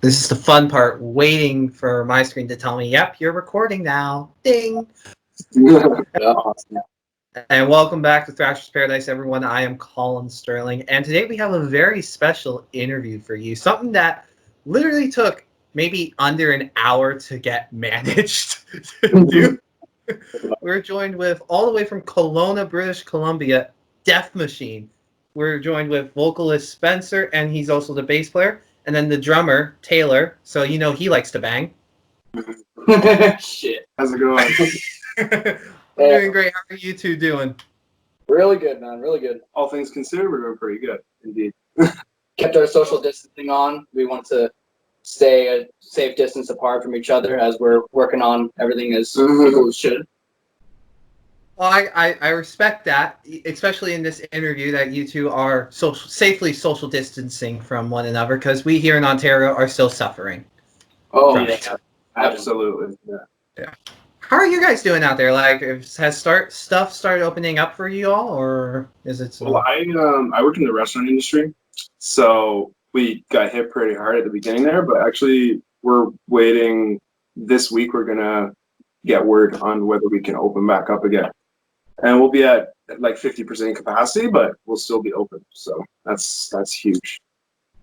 This is the fun part, waiting for my screen to tell me, yep, you're recording now. Ding. Yeah, awesome. And welcome back to Thrashers Paradise, everyone. I am Colin Sterling, and today we have a very special interview for you. Something that literally took maybe under an hour to get managed to do. We're joined with, all the way from Kelowna, British Columbia, Death Machine. We're joined with vocalist Spencer, and he's also the bass player. And then the drummer, Taylor, so you know he likes to bang. Shit. How's it going? I'm doing great. How are you two doing? Really good, man. Really good. All things considered, we're doing pretty good, indeed. Kept our social distancing on. We want to stay a safe distance apart from each other as we're working on everything as people should. Well, I respect that, especially in this interview, that you two are safely social distancing from one another, because we here in Ontario are still suffering. Oh, yeah. Absolutely. Yeah. How are you guys doing out there? Like, has stuff started opening up for you all, or is it? Well, I work in the restaurant industry, so we got hit pretty hard at the beginning there, but actually we're waiting. This week we're gonna get word on whether we can open back up again. And we'll be at like 50% capacity, but we'll still be open. So that's huge.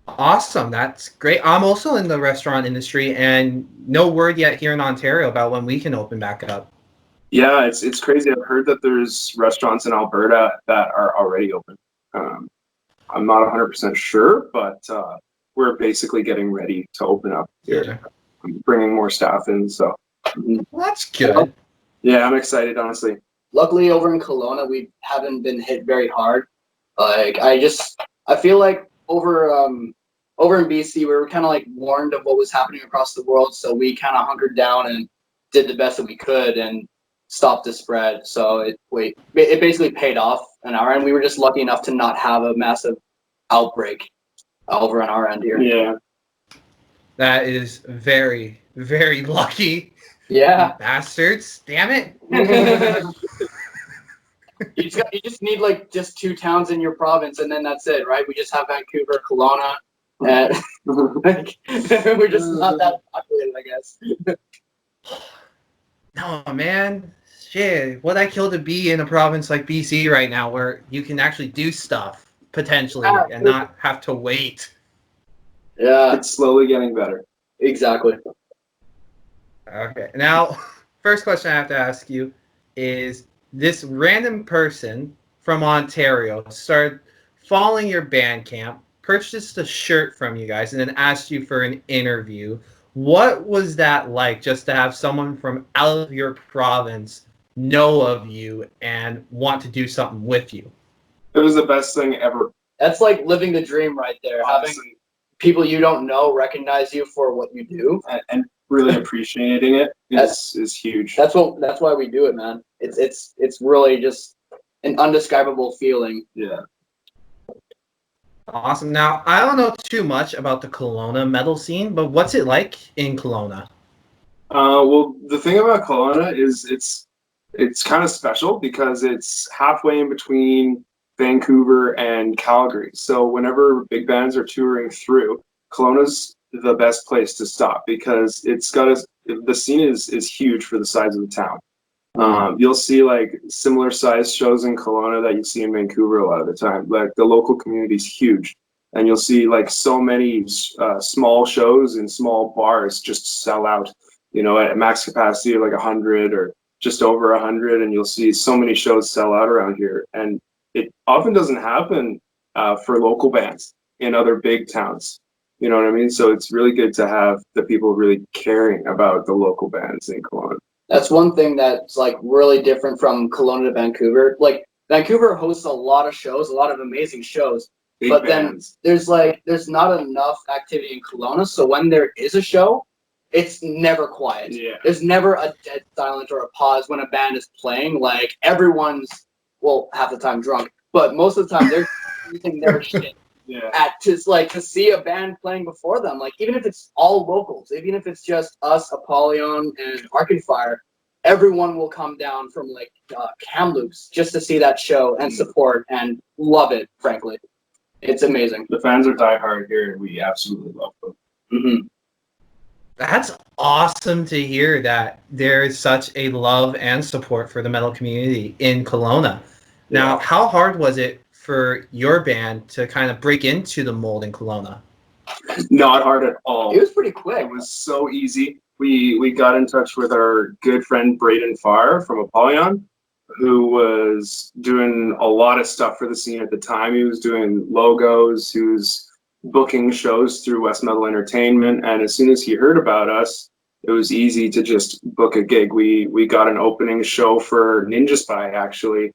Awesome. That's great. I'm also in the restaurant industry, and no word yet here in Ontario about when we can open back up. Yeah, it's crazy. I've heard that there's restaurants in Alberta that are already open. I'm not 100% sure, but we're basically getting ready to open up here. Yeah. I'm bringing more staff in, so. Well, that's good. Yeah, I'm excited, honestly. Luckily, over in Kelowna, we haven't been hit very hard. Like, I feel like over in BC, we were kind of like warned of what was happening across the world, so we kind of hunkered down and did the best that we could and stopped the spread. So it basically paid off on our end. We were just lucky enough to not have a massive outbreak over on our end here. Yeah. That is very, very lucky. Yeah. Bastards. Damn it. You just need like just 2 towns in your province, and then that's it, right? We just have Vancouver, Kelowna, and we're just not that populated, I guess. No, man. Shit. What I kill to be in a province like BC right now, where you can actually do stuff potentially and not have to wait. Yeah. It's slowly getting better. Exactly. Okay. Now, first question I have to ask you is, this random person from Ontario started following your Bandcamp, purchased a shirt from you guys, and then asked you for an interview. What was that like, just to have someone from out of your province know of you and want to do something with you? It was the best thing ever. That's like living the dream right there. Honestly. Having people you don't know recognize you for what you do. And really appreciating it is huge. That's why we do it, man. It's really just an undescribable feeling. Yeah. Awesome. Now, I don't know too much about the Kelowna metal scene, but what's it like in Kelowna? Well, the thing about Kelowna is it's kind of special because it's halfway in between Vancouver and Calgary. So whenever big bands are touring through, Kelowna's the best place to stop because it's got the scene is huge for the size of the town. You'll see like similar size shows in Kelowna that you see in Vancouver a lot of the time. Like the local community is huge, and you'll see like so many small shows in small bars just sell out. You know, at max capacity of like 100 or just over 100, and you'll see so many shows sell out around here. And it often doesn't happen for local bands in other big towns. You know what I mean? So it's really good to have the people really caring about the local bands in Kelowna. That's one thing that's like really different from Kelowna to Vancouver. Like Vancouver hosts a lot of shows, a lot of amazing shows. Big but bands. Then there's not enough activity in Kelowna. So when there is a show, it's never quiet. Yeah. There's never a dead silence or a pause when a band is playing. Like everyone's, well, half the time drunk, but most of the time they're using their shit. Yeah. To see a band playing before them, like even if it's all locals, even if it's just us, Apollyon, and Arcade Fire, everyone will come down from like Kamloops just to see that show and support and love it. Frankly, it's amazing. The fans are diehard here, and we absolutely love them. Mm-hmm. That's awesome to hear that there is such a love and support for the metal community in Kelowna. Now, Yeah. how hard was it for your band to kind of break into the mold in Kelowna? Not hard at all. It was pretty quick. It was so easy. We got in touch with our good friend Braden Farr from Apollyon, who was doing a lot of stuff for the scene at the time. He was doing logos, he was booking shows through West Metal Entertainment, and as soon as he heard about us, it was easy to just book a gig. We got an opening show for Ninja Spy actually,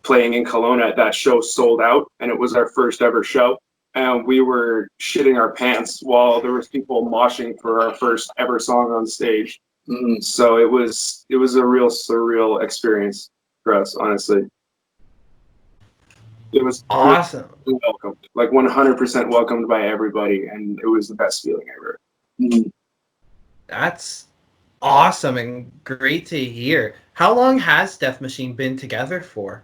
playing in Kelowna. That show sold out, and it was our first ever show. And we were shitting our pants while there was people moshing for our first ever song on stage. So it was a real surreal experience for us, honestly. It was Awesome. really welcomed, like 100% welcomed by everybody, and it was the best feeling ever. That's awesome and great to hear. How long has Death Machine been together for?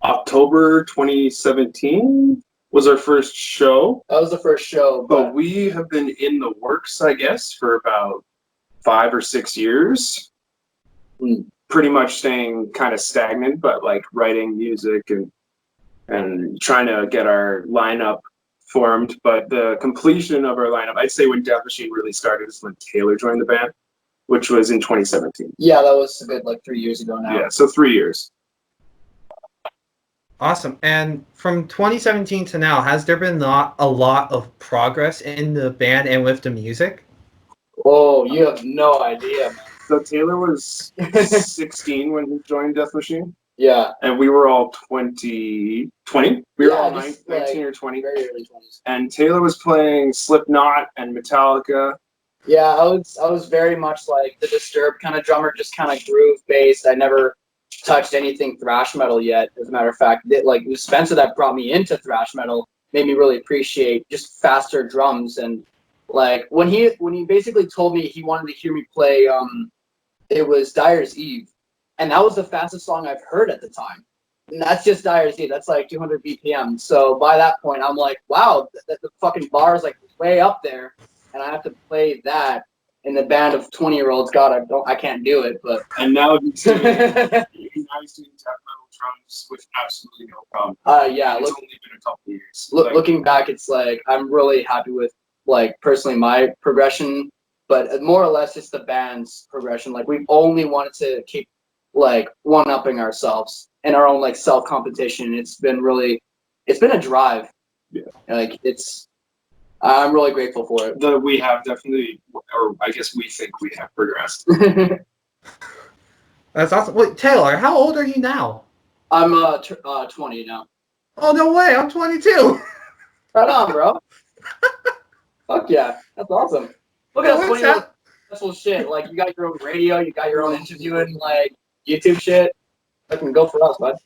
October 2017 was our first show. That was the first show, But we have been in the works, I guess, for about 5 or 6 years. Pretty much staying kind of stagnant, but like writing music and trying to get our lineup formed. But the completion of our lineup, I'd say when Death Machine really started is when Taylor joined the band, which was in 2017. yeah, that was a good like 3 years ago now. Yeah, so 3 years. Awesome. And from 2017 to now, has there been not a lot of progress in the band and with the music? Oh, you have no idea, man. So Taylor was 16 when he joined Death Machine, Yeah, and we were all 20. We were all just, 19 or 20. very early 20s. And Taylor was playing Slipknot and Metallica. Yeah, I was very much like the Disturbed kind of drummer, just kind of groove based. I never touched anything thrash metal yet. As a matter of fact, it was Spencer that brought me into thrash metal, made me really appreciate just faster drums. And like when he basically told me he wanted to hear me play, it was Dyer's Eve, and that was the fastest song I've heard at the time. And that's just Dyer's Eve. That's like 200 BPM. So by that point, I'm like, wow, the fucking bar is like way up there, and I have to play that in the band of 20-year-olds. God, I can't do it. But And now he's doing death metal drums with absolutely no problem. yeah, It's only been a couple of years. looking back, it's like I'm really happy with like personally my progression, but more or less just the band's progression. Like we've only wanted to keep like one-upping ourselves in our own like self-competition. It's been a drive. Yeah. Like I'm really grateful for it. We have definitely, or I guess we think we have progressed. That's awesome. Wait, Taylor, how old are you now? I'm 20 now. Oh, no way. I'm 22. Right on, bro. Fuck yeah, that's awesome. Look at us, 20 special shit. Like you got your own radio, you got your own interviewing, like YouTube shit. Fucking go for us, bud.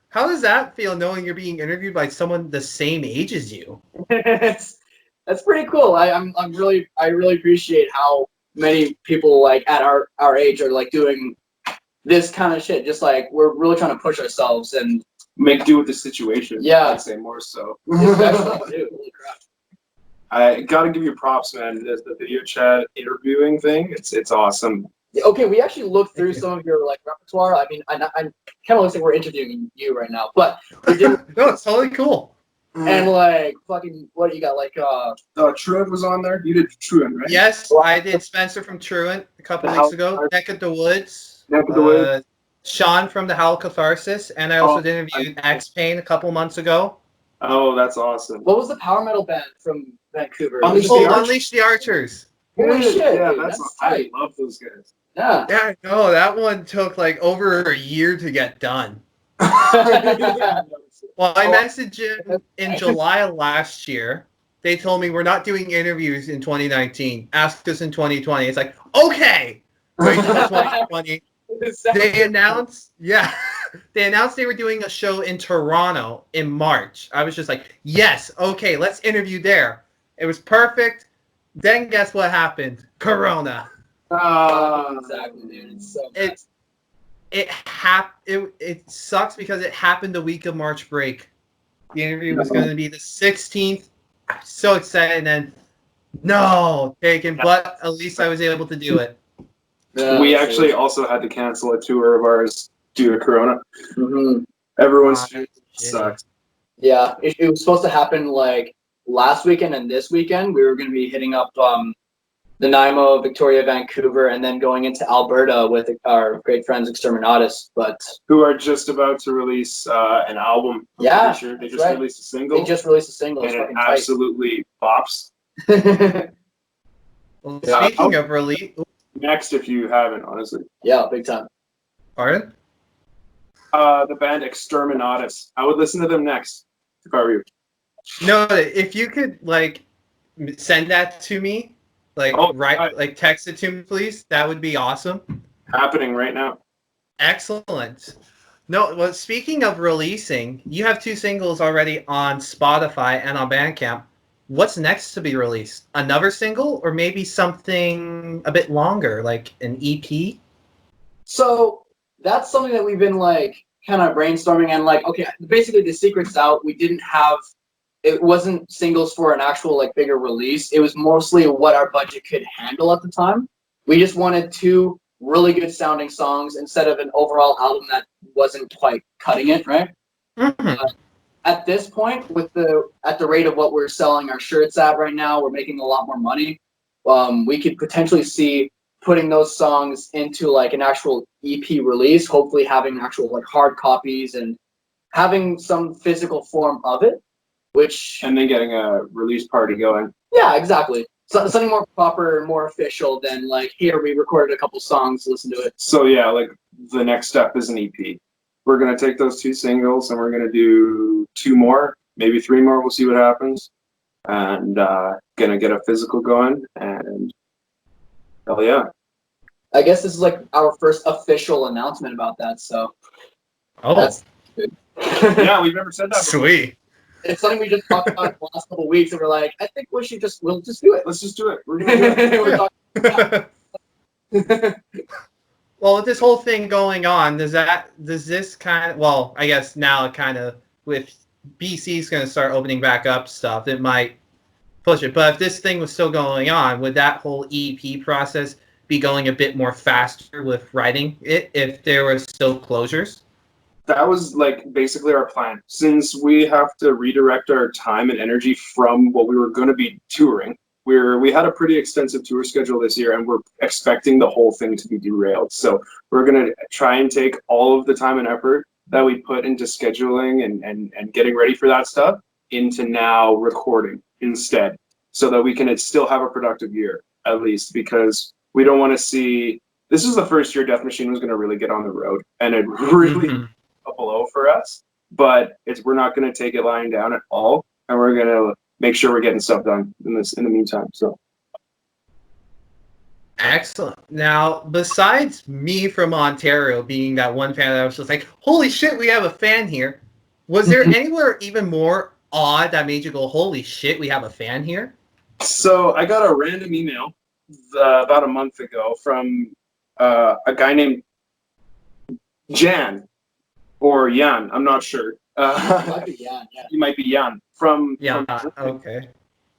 How does that feel knowing you're being interviewed by someone the same age as you? That's pretty cool. I really appreciate how many people like at our age are like doing this kind of shit. Just like we're really trying to push ourselves and make do with the situation. Yeah. I'd say more so. Especially, dude, holy crap. I gotta give you props, man. The video chat interviewing thing, it's awesome. Okay, we actually looked through some of your like repertoire. I mean, I kind of looks like we're interviewing you right now, but we did. No, it's totally cool. And like fucking, what do you got? Like Truant was on there. You did Truant, right? Yes, I did Spencer from Truant a couple weeks ago. Neck of the Woods. Neck of the Woods. Sean from the Howl Catharsis, and I also did interview X Pain a couple months ago. Oh, that's awesome. What was the power metal band from Vancouver? Unleash the Archers. Holy shit! Yeah, dude, I love those guys. Yeah. Yeah, no, that one took like over a year to get done. Well, I messaged him in July of last year. They told me we're not doing interviews in 2019. Ask us in 2020. It's like, okay. Wait till 2020. They announced they were doing a show in Toronto in March. I was just like, yes, okay, let's interview there. It was perfect. Then guess what happened? Corona. Exactly, dude. It's so it sucks because it happened the week of March break. The interview was going to be the 16th I'm so excited, and then no, taken. But at least I was able to do it. Yeah, we actually also had to cancel a tour of ours due to Corona. Mm-hmm. Everyone's Shitty. sucks. Yeah, it was supposed to happen like last weekend and this weekend. We were going to be hitting up Nanaimo, Victoria, Vancouver, and then going into Alberta with our great friends Exterminatus. But Who are just about to release an album. I'm Yeah, pretty sure. They that's just right. released a single. they just released a single. and It's it fucking tight. absolutely pops. Well, Yeah. speaking of release, Next, if you haven't, honestly. Yeah, big time. pardon? The band Exterminatus. I would listen to them next if I were you. No, if you could like send that to me, like like text it to me, please. That would be awesome. Happening right now. Excellent. No, well, speaking of releasing, you have 2 singles already on Spotify and on Bandcamp. What's next to be released? Another single, or maybe something a bit longer, like an EP? So that's something that we've been like kind of brainstorming and like, okay, basically the secret's out. It wasn't singles for an actual like bigger release. It was mostly what our budget could handle at the time. We just wanted 2 really good sounding songs instead of an overall album that wasn't quite cutting it, right? Mm-hmm. At this point, at the rate of what we're selling our shirts at right now, we're making a lot more money. We could potentially see putting those songs into like an actual EP release, hopefully having actual like hard copies and having some physical form of it, and then getting a release party going. Yeah, exactly. So something more proper, more official than like, here we recorded a couple songs, listen to it. So yeah, like the next step is an EP. We're gonna take those 2 singles and we're gonna do 2 more, maybe 3 more. We'll see what happens. And gonna get a physical going. And hell yeah. I guess this is like our first official announcement about that. So that's good. Yeah, we've never said that before. Sweet. It's something we just talked about the last couple of weeks, and we're like, I think we'll just do it. Let's just do it. We're gonna do it. Well, with this whole thing going on, does this kind of, well, I guess now kind of with BC's going to start opening back up stuff, it might push it. But if this thing was still going on, would that whole EP process be going a bit more faster with writing it if there were still closures? That was like basically our plan. Since we have to redirect our time and energy from what we were going to be touring, we had a pretty extensive tour schedule this year, and we're expecting the whole thing to be derailed. So we're going to try and take all of the time and effort that we put into scheduling and getting ready for that stuff into now recording instead, so that we can still have a productive year at least, because we don't want to see. This is the first year Death Machine was going to really get on the road, and it really a blow for us. But we're not going to take it lying down at all, and we're going to make sure we're getting stuff done in the meantime. So excellent. Now, besides me from Ontario being that one fan that was just like, holy shit, we have a fan here, was there anywhere even more odd that made you go, holy shit, we have a fan here? So I got a random email about a month ago from a guy named Jan or Jan. I'm not sure. It might be Jan, yeah. He might be Jan from okay.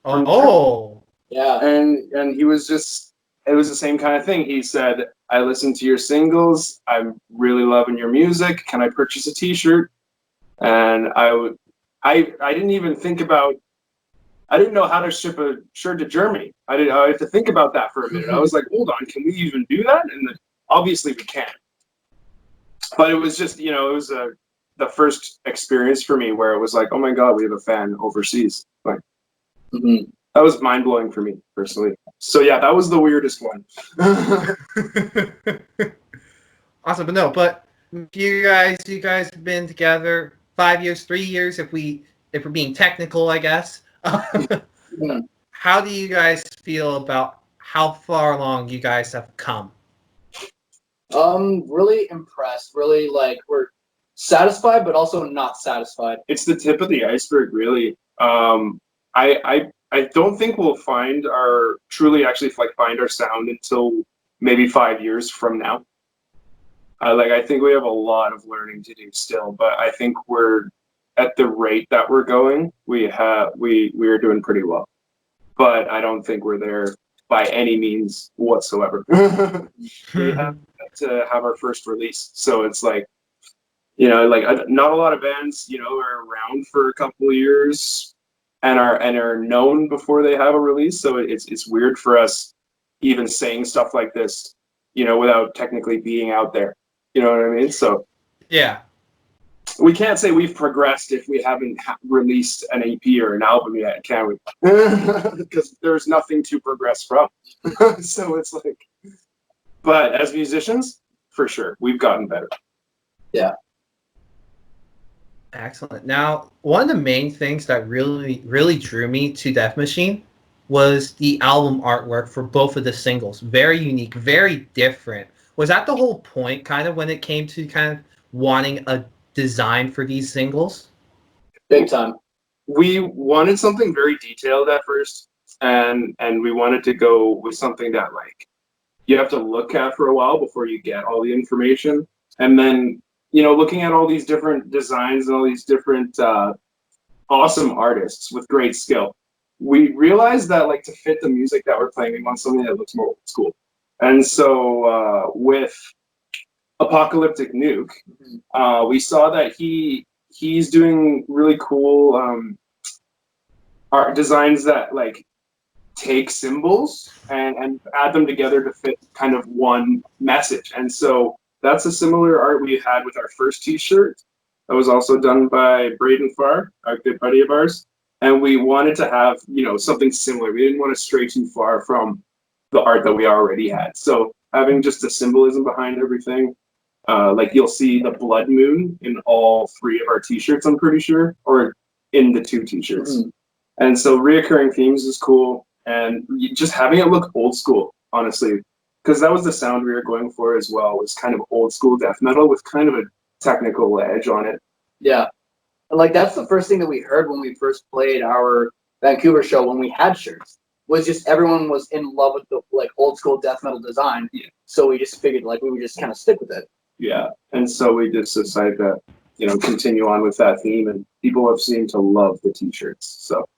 Oh. Yeah. And he was just, it was the same kind of thing. He said, I listened to your singles. I'm really loving your music. Can I purchase a t-shirt? And I didn't even think about, I didn't know how to ship a shirt to Germany. I had to think about that for a minute. I was like, hold on, can we even do that? And obviously we can. But it was just, it was the first experience for me where it was like, oh my God, we have a fan overseas. Like, that was mind blowing for me personally. So yeah, that was the weirdest one. Awesome, but you guys have been together 5 years, 3 years, if we're being technical, I guess. How do you guys feel about how far along you guys have come? Really impressed. Really, like, we're satisfied, but also not satisfied. It's the tip of the iceberg, really. I don't think we'll truly find our sound until maybe 5 years from now. I think we have a lot of learning to do still, but I think we're at the rate that we're going, we're doing pretty well. But I don't think we're there by any means whatsoever. We have to have our first release, so it's like, not a lot of bands, are around for a couple of years and are known before they have a release. So it's weird for us even saying stuff like this, without technically being out there. You know what I mean? So yeah, we can't say we've progressed if we haven't released an EP or an album yet, can we? Because there's nothing to progress from. So it's like, but as musicians, for sure, we've gotten better. Yeah. Excellent. Now, one of the main things that really, really drew me to Death Machine was the album artwork for both of the singles. Very unique, very different. Was that the whole point, kind of, when it came to kind of wanting a design for these singles? Big time. We wanted something very detailed at first, and we wanted to go with something that, like, you have to look at for a while before you get all the information. And then, looking at all these different designs and all these different awesome artists with great skill, we realized that, like, to fit the music that we're playing, we want something that looks more old school. And so with Apocalyptic Nuke, we saw that he's doing really cool art designs that, like, take symbols and add them together to fit kind of one message. And so that's a similar art we had with our first t-shirt that was also done by Braden Farr, a good buddy of ours. And we wanted to have, something similar. We didn't want to stray too far from the art that we already had. So having just the symbolism behind everything, like you'll see the blood moon in all 3 of our t-shirts, I'm pretty sure, or in the 2 t-shirts. Mm-hmm. And so reoccurring themes is cool. And just having it look old school, honestly, because that was the sound we were going for as well, was kind of old school death metal with kind of a technical edge on it. Yeah. Like, that's the first thing that we heard when we first played our Vancouver show, when we had shirts, was just everyone was in love with the, like, old school death metal design. Yeah. So we just figured, like, we would just kind of stick with it. Yeah. And so we just decided to, continue on with that theme, and people have seemed to love the t-shirts. So.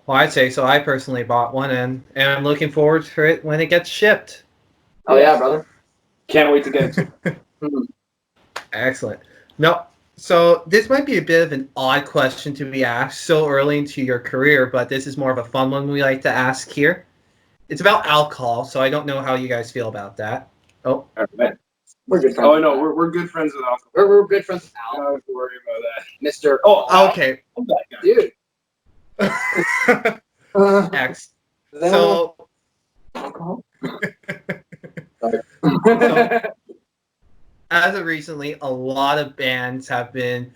Well, I'd say so. I personally bought one, and I'm looking forward to it when it gets shipped. Oh, yeah, brother. Can't wait to get it. Excellent. No, so this might be a bit of an odd question to be asked so early into your career, but this is more of a fun one we like to ask here. It's about alcohol, so I don't know how you guys feel about that. Oh, right. We're good friends. Oh, no, we're good friends with alcohol. We're good friends with Al. I don't have to worry about that. Mr. Oh, okay. Dude. X. So, as of recently, a lot of bands have been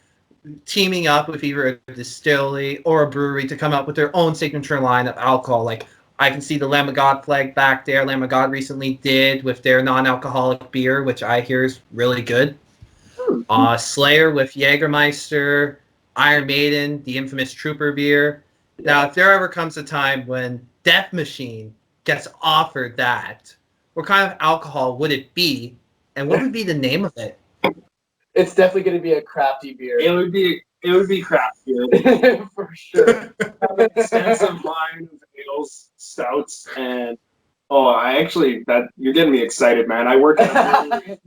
teaming up with either a distillery or a brewery to come up with their own signature line of alcohol. Like, I can see the Lamb of God flag back there. Lamb of God recently did with their non-alcoholic beer, which I hear is really good. Slayer with Jägermeister, Iron Maiden, the infamous Trooper beer. Now, if there ever comes a time when Death Machine gets offered that, what kind of alcohol would it be, and what would be the name of it? It's definitely going to be a crafty beer. It would be craft beer for sure. Have an extensive line of ales, stouts, and that you're getting me excited, man. I work at a brewery.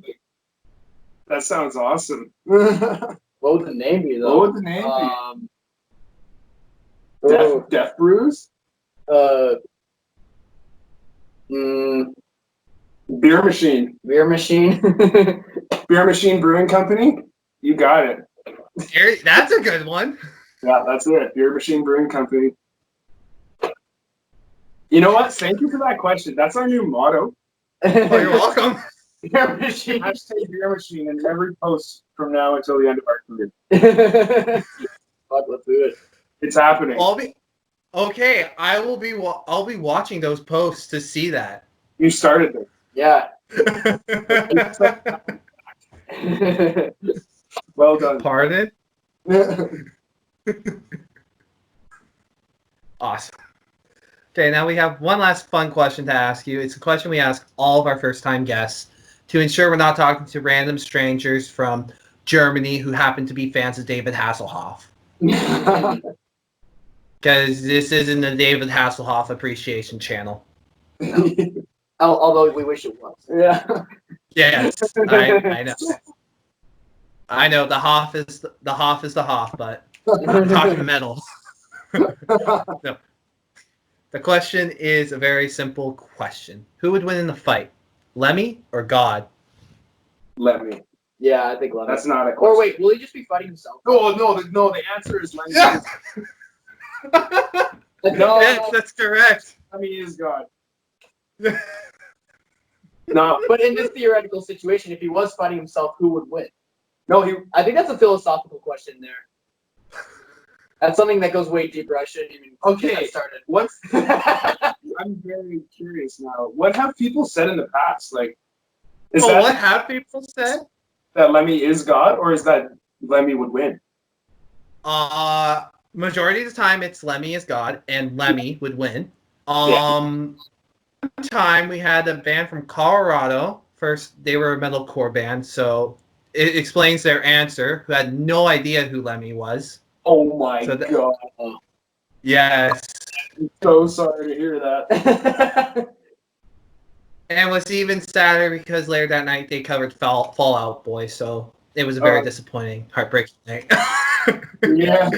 That sounds awesome. What would the name be, though? What would the name be? Death Brews? Beer Machine. Beer Machine. Beer Machine Brewing Company? You got it. That's a good one. Yeah, that's it. Beer Machine Brewing Company. You know what? Thank you for that question. That's our new motto. Oh, you're welcome. Beer Machine. Hashtag Beer Machine in every post from now until the end of our career. Fuck, let's do it. It's happening. Okay, I'll be watching those posts to see that. You started it. Yeah. Well done. Pardon? Awesome. Okay, now we have one last fun question to ask you. It's a question we ask all of our first-time guests to ensure we're not talking to random strangers from Germany who happen to be fans of David Hasselhoff. Because this isn't the David Hasselhoff appreciation channel. Although we wish it was. Yeah. Yes, I know. I know the Hoff is the Hoff, but I'm talking metal. No. The question is a very simple question. Who would win in the fight? Lemmy or God? Lemmy. Yeah, I think Lemmy. That's not a question. Or wait, will he just be fighting himself? Oh, no, the answer is Lemmy. Yeah. No, Yes, that's correct. Lemmy is God. No, but in this theoretical situation, if he was fighting himself, who would win? no, I think that's a philosophical question there. That's something that goes way deeper. I shouldn't even get that started. What's I'm very curious now. What have people said in the past? Like, is that what have people said? That Lemmy is God, or is that Lemmy would win? Majority of the time, it's Lemmy is God, and Lemmy would win. One time we had a band from Colorado. First, they were a metalcore band, so it explains their answer. Who had no idea who Lemmy was. Oh my god! Yes. I'm so sorry to hear that. And it was even sadder because later that night they covered Fall Out Boy, so it was a very disappointing, heartbreaking night. Yeah.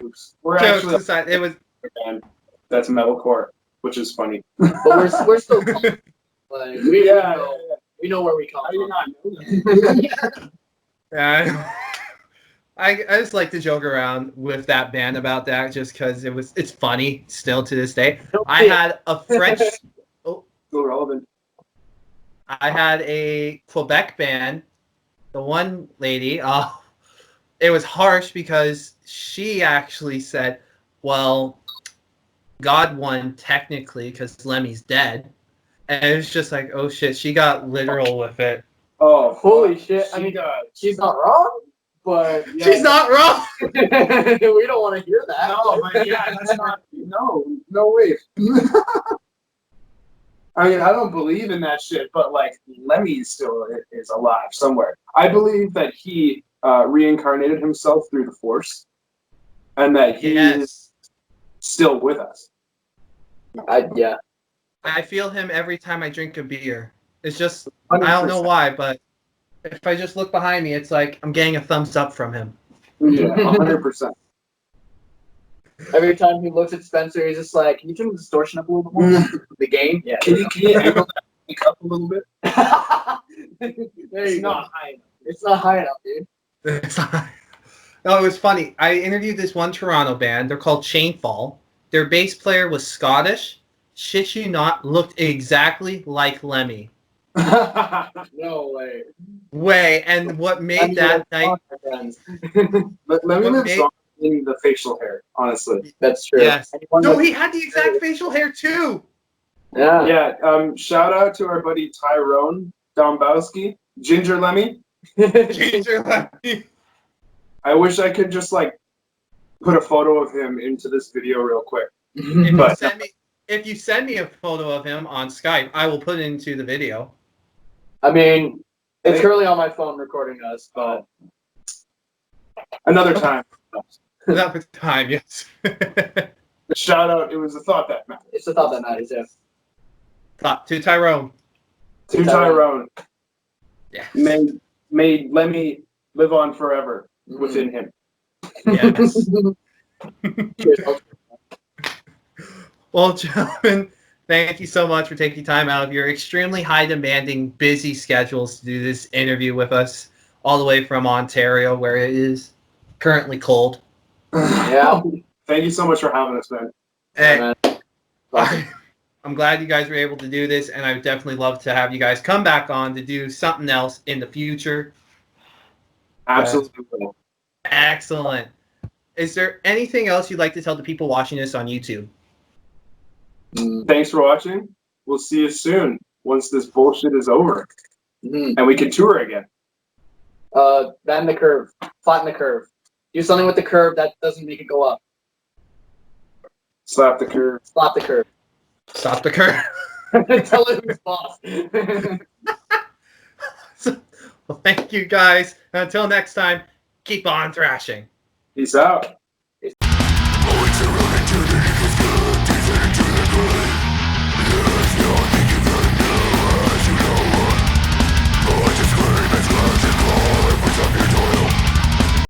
Oops. We're actually aside, it was band that's metalcore, which is funny. But we're still like, we know where we come I did from. not know that. Yeah, I just like to joke around with that band about that just because it's funny still to this day. I had a French Still relevant. I had a Quebec band. The one lady, it was harsh because she actually said, well, God won technically because Lemmy's dead. And it was just like, oh shit, she got literal with it. Oh, holy shit. I mean, she's not wrong, but... Yeah. She's not wrong! We don't want to hear that. No, but yeah, that's not... No way. I mean, I don't believe in that shit, but, like, Lemmy still is alive somewhere. I believe that he reincarnated himself through the Force, and that he is still with us. Yeah. I feel him every time I drink a beer. It's just, 100%. I don't know why, but if I just look behind me, it's like I'm getting a thumbs up from him. Yeah, 100%. Every time he looks at Spencer, he's just like, can you turn the distortion up a little bit more? The gain? Yeah. Can you angle that up a little bit? It's not high enough. It's not high enough, dude. No, it was funny. I interviewed this one Toronto band. They're called Chainfall. Their bass player was Scottish. Shit you not, looked exactly like Lemmy. No way. And what made that night... But Lemmy lives on in the facial hair, honestly. That's true. Yes. No, he had the exact facial hair too. Yeah. Yeah. Shout out to our buddy Tyrone Dombowski, Ginger Lemmy. Ginger Lemmy. I wish I could just like put a photo of him into this video real quick. If you send me a photo of him on Skype, I will put it into the video. I mean, it's currently on my phone recording us, but another time. Another time, yes. Shout out. It was a thought that matters. It's a thought that matters, yeah. Thought to Tyrone. To Tyrone. Yes. May Lemmy live on forever within him. Yes. Well, gentlemen, thank you so much for taking time out of your extremely high demanding, busy schedules to do this interview with us, all the way from Ontario, where it is currently cold. Yeah. Thank you so much for having us, man. And I'm glad you guys were able to do this, and I would definitely love to have you guys come back on to do something else in the future. Absolutely. Excellent. Is there anything else you'd like to tell the people watching this on YouTube? Thanks for watching. We'll see you soon once this bullshit is over. And we can tour again. Bend the curve. Flatten the curve. Do something with the curve that doesn't make it go up. Slap the curve. Slap the curve. Stop the curve. Tell it who's boss. Well, thank you guys. Until next time, keep on thrashing. Peace out. Always around until the good, decent to the good. Yes, you're thinking